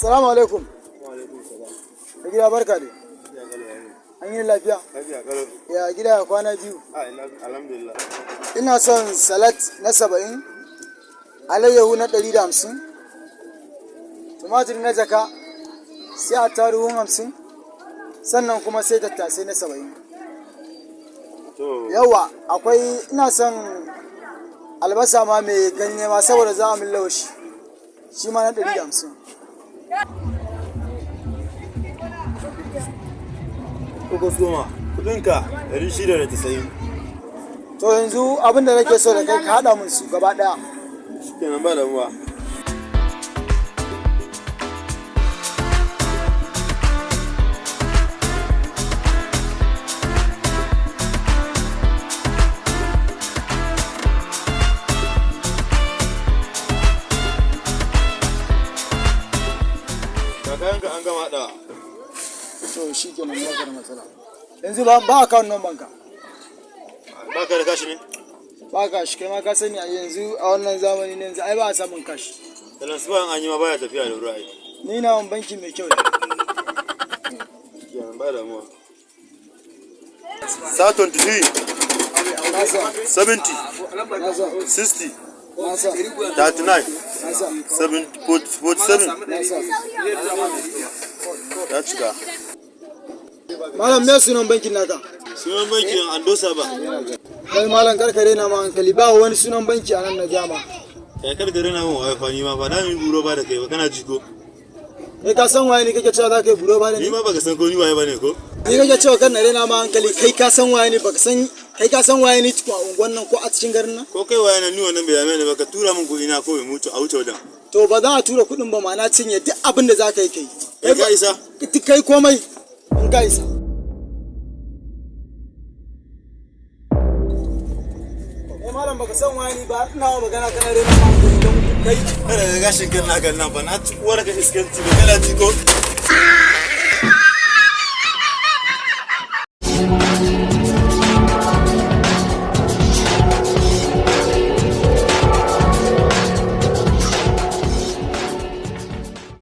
Assalamu alaikum. Wa alaikum salam. Da gida barka dai. Ya kalau yayi. An yi lafiya? Lafiya kalau. Ya gida ya kwana biyu. Alhamdulillah. Ina son salat na 70, alayyahu na 150, tumatir na jaka, sai attaruhun 50, sannan kuma sai tattasai na 70. To. Yawa akwai ina son albasa ma mai ganye ma saboda za a min lawashi. Shi ma na 150. Ko soma kudinka 690. To yanzu abin da nake so da kai ka haɗa min su gaba ɗaya. Shikenan ba damuwa. Kayanka an gama haɗawa. To shi ke nan baka da matsala. Yanzu ba account number ka. Ba ka da kashi ne? Ba kashi kai ma ka sani a yanzu a wannan zamani ne yanzu ai ba a samun kashi. Transfer an yi ma baya tafiya da wuri ai. Ni na wani banki mai kyau ne. Shikenan ba damuwa. Sa 23, Nasa, 70, nasa, 60, nasa, 39, nasa, 47. nasa. Ya cika. Malam me sunan bankin naka? Sunan bankin Andosa ba. Kai malam karkare na ma hankali ba wani sunan banki a nan na jama. Kai kar gare na mun wifi ni ma ba na mi buro ba da kai ba kana ji ko? Kai ka san waye ne kake cewa za ka yi buro ba da Ni ni? ma baka san ko ni waye bane ko? Ni kake cewa kan na rena ma hankali kai ka san waye ne baka san kai ka san waye ne cikin unguwan nan ko a cikin garin nan? Ko kai waye na ni wannan bai yame ne baka tura min kuɗi na ko bai mutu a wuce wajen. To ba za a tura kuɗin ba ma na cinye duk abin da za ka yi kai. Kai ka isa? Kai komai in ka isa. Kai malam baka san waye ni ba ina magana kana rena ma hankali don kai. Kada ka gashin kan naka nan fa na ci uwar ka iskanci ba kana ji ko?